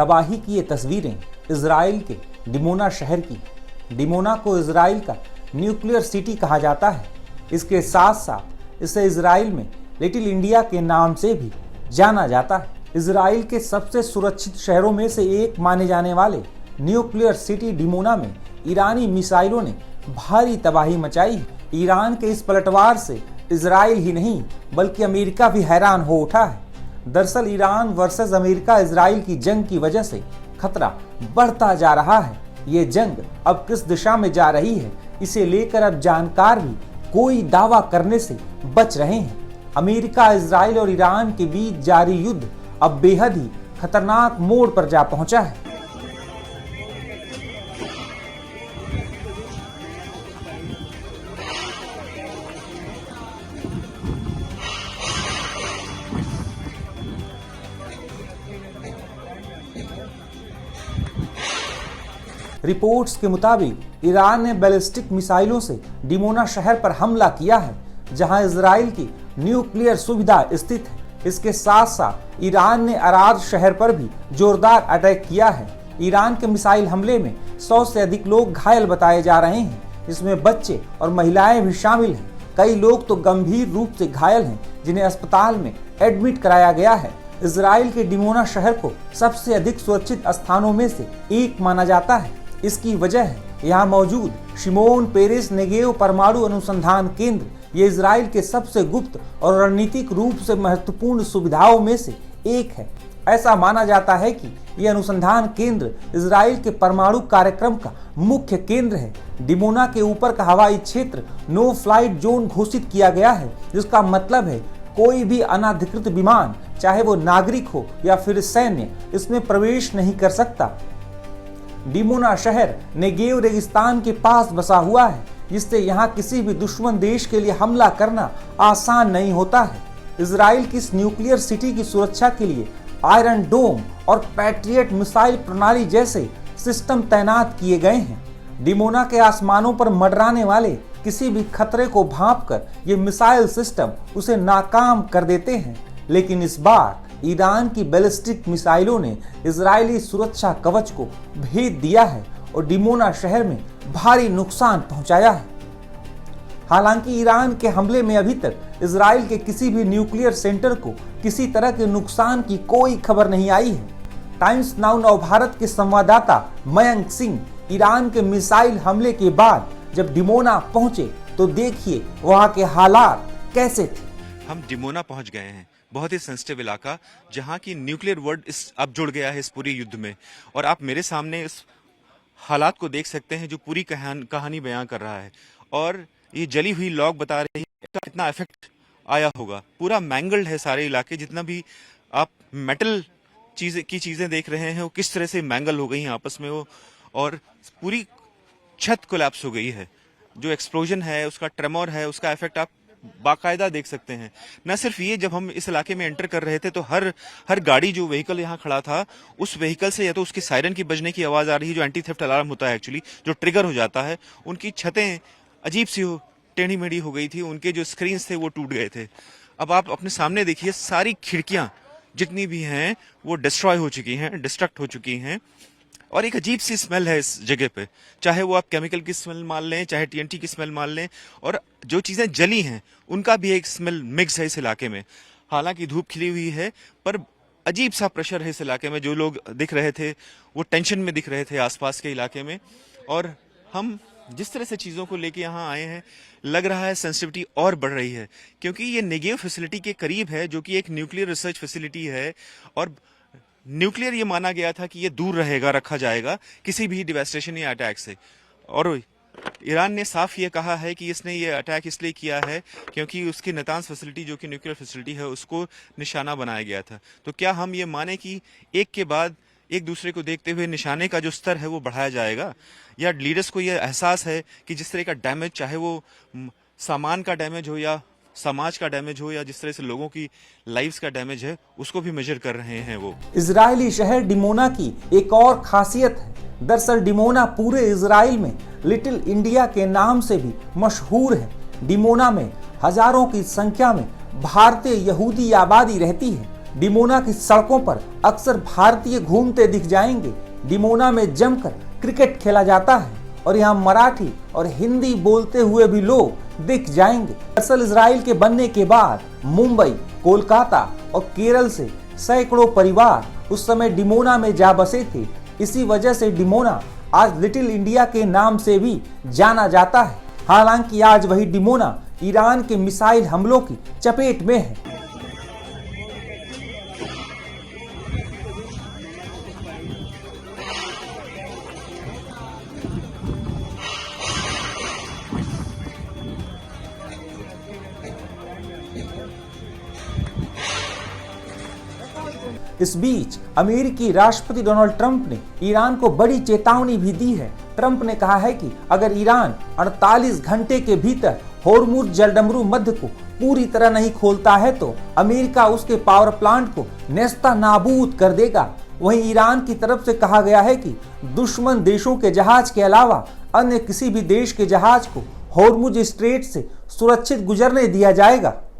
तबाही की ये तस्वीरें इजराइल के डिमोना शहर की। डिमोना को इजराइल का न्यूक्लियर सिटी कहा जाता है। इसके साथ साथ इसे इजराइल में लिटिल इंडिया के नाम से भी जाना जाता है। इजराइल के सबसे सुरक्षित शहरों में से एक माने जाने वाले न्यूक्लियर सिटी डिमोना में ईरानी मिसाइलों ने भारी तबाही मचाई है। ईरान के इस पलटवार से इजराइल ही नहीं बल्कि अमेरिका भी हैरान हो उठा है। दरअसल ईरान वर्सेस अमेरिका इजराइल की जंग की वजह से खतरा बढ़ता जा रहा है। ये जंग अब किस दिशा में जा रही है, इसे लेकर अब जानकार भी कोई दावा करने से बच रहे हैं। अमेरिका, इजराइल और ईरान के बीच जारी युद्ध अब बेहद ही खतरनाक मोड़ पर जा पहुंचा है। रिपोर्ट्स के मुताबिक ईरान ने बैलिस्टिक मिसाइलों से डिमोना शहर पर हमला किया है, जहां इजराइल की न्यूक्लियर सुविधा स्थित है। इसके साथ साथ ईरान ने अराद शहर पर भी जोरदार अटैक किया है। ईरान के मिसाइल हमले में 100 से अधिक लोग घायल बताए जा रहे हैं, जिसमें बच्चे और महिलाएं भी शामिल हैं। कई लोग तो गंभीर रूप से घायल हैं, जिन्हें अस्पताल में एडमिट कराया गया है। इजराइल के डिमोना शहर को सबसे अधिक सुरक्षित स्थानों में से एक माना जाता है। इसकी वजह है यहाँ मौजूद शिमोन पेरेस नेगेव परमाणु अनुसंधान केंद्र। ये इजराइल के सबसे गुप्त और रणनीतिक रूप से महत्वपूर्ण सुविधाओं में से एक है। ऐसा माना जाता है कि यह अनुसंधान केंद्र इजराइल के परमाणु कार्यक्रम का मुख्य केंद्र है। डिमोना के ऊपर का हवाई क्षेत्र नो फ्लाइट जोन घोषित किया गया है, जिसका मतलब है कोई भी अनाधिकृत विमान, चाहे वो नागरिक हो या फिर सैन्य, इसमें प्रवेश नहीं कर सकता। डिमोना शहर नेगेव रेगिस्तान के पास बसा हुआ है, जिससे यहाँ किसी भी दुश्मन देश के लिए हमला करना आसान नहीं होता है। इजराइल की इस न्यूक्लियर सिटी की सुरक्षा के लिए आयरन डोम और पैट्रियट मिसाइल प्रणाली जैसे सिस्टम तैनात किए गए हैं। डिमोना के आसमानों पर मंडराने वाले किसी भी खतरे को भांपकर ये मिसाइल सिस्टम उसे नाकाम कर देते हैं। लेकिन इस बार ईरान की बैलिस्टिक मिसाइलों ने इजरायली सुरक्षा कवच को भेद दिया है और डिमोना शहर में भारी नुकसान पहुंचाया है। हालांकि ईरान के हमले में अभी तक इजराइल के किसी भी न्यूक्लियर सेंटर को किसी तरह के नुकसान की कोई खबर नहीं आई है। टाइम्स नाउ नवभारत के संवाददाता मयंक सिंह ईरान के मिसाइल हमले के बाद जब डिमोना पहुंचे तो देखिए वहां के हालात कैसे थे। हम डिमोना पहुंच गए हैं, बहुत ही सेंसिटिव इलाका, जहां की न्यूक्लियर वर्ड अब जुड़ गया है इस पूरी युद्ध में। और आप मेरे सामने इस हालात को देख सकते हैं जो पूरी कहानी बयां कर रहा है। और ये जली हुई लॉग बता रही है इसका कितना इफेक्ट आया होगा। पूरा मैंगल्ड है सारे इलाके, जितना भी आप मेटल चीजें देख रहे हैं वो किस तरह से मैंगल हो गई हैं आपस में वो, और पूरी छत कोलैप्स हो गई है। जो एक्सप्लोजन है, उसका ट्रेमोर है, उसका इफेक्ट आप बाकायदा देख सकते हैं। न सिर्फ ये, जब हम इस इलाके में एंटर कर रहे थे तो हर गाड़ी, जो व्हीकल यहाँ खड़ा था, उस व्हीकल से या तो उसकी सायरन की बजने की आवाज आ रही है, जो एंटी थेफ्ट अलार्म होता है एक्चुअली, जो ट्रिगर हो जाता है। उनकी छतें अजीब सी टेढ़ी मेढ़ी हो गई थी, उनके जो स्क्रीन थे वो टूट गए थे। अब आप अपने सामने देखिए, सारी खिड़कियां जितनी भी हैं वो डिस्ट्रॉय हो चुकी हैं, डिस्ट्रक्ट हो चुकी हैं। और एक अजीब सी स्मेल है इस जगह पे, चाहे वो आप केमिकल की स्मेल मान लें, चाहे टीएनटी की स्मेल मान लें, और जो चीजें जली हैं उनका भी एक स्मेल मिक्स है इस इलाके में। हालांकि धूप खिली हुई है, पर अजीब सा प्रेशर है इस इलाके में। जो लोग दिख रहे थे वो टेंशन में दिख रहे थे आसपास के इलाके में। और हम जिस तरह से चीजों को लेके यहाँ आए हैं, लग रहा है सेंसिटिविटी और बढ़ रही है, क्योंकि ये नेगेव फैसिलिटी के करीब है, जो कि एक न्यूक्लियर रिसर्च फैसिलिटी है। और न्यूक्लियर ये माना गया था कि ये दूर रहेगा, रखा जाएगा किसी भी डिवास्टेशन या अटैक से। और ईरान ने साफ ये कहा है कि इसने ये अटैक इसलिए किया है क्योंकि उसकी नातांज फैसिलिटी, जो कि न्यूक्लियर फैसिलिटी है, उसको निशाना बनाया गया था। तो क्या हम ये माने कि एक के बाद एक दूसरे को देखते हुए निशाने का जो स्तर है वो बढ़ाया जाएगा, या लीडर्स को ये एहसास है कि जिस तरह का डैमेज, चाहे वो सामान का डैमेज हो या समाज का डैमेज हो या जिस तरह से लोगों की लाइव्स का डैमेज है, उसको भी मेजर कर रहे हैं वो। इजरायली शहर डिमोना की एक और खासियत है। दरअसल डिमोना पूरे इजराइल में लिटिल इंडिया के नाम से भी मशहूर है। डिमोना में हजारों की संख्या में भारतीय यहूदी आबादी रहती है। डिमोना की सड़कों पर अक्सर भारतीय घूमते दिख जाएंगे। डिमोना में जमकर क्रिकेट खेला जाता है और यहाँ मराठी और हिंदी बोलते हुए भी लोग दिख जाएंगे। दरअसल इजराइल के बनने के बाद मुंबई, कोलकाता और केरल से सैकड़ों परिवार उस समय डिमोना में जा बसे थे। इसी वजह से डिमोना आज लिटिल इंडिया के नाम से भी जाना जाता है। हालांकि आज वही डिमोना ईरान के मिसाइल हमलों की चपेट में है। इस बीच अमेरिकी राष्ट्रपति डोनाल्ड ट्रंप ने ईरान को बड़ी चेतावनी भी दी है। ट्रंप ने कहा है कि अगर ईरान 48 घंटे के भीतर होर्मुज जलडमरू मध्य को पूरी तरह नहीं खोलता है तो अमेरिका उसके पावर प्लांट को नेस्ता नाबूद कर देगा। वहीं ईरान की तरफ से कहा गया है कि दुश्मन देशों के जहाज के अलावा अन्य किसी भी देश के जहाज को होर्मुज स्ट्रेट से सुरक्षित गुजरने दिया जाएगा।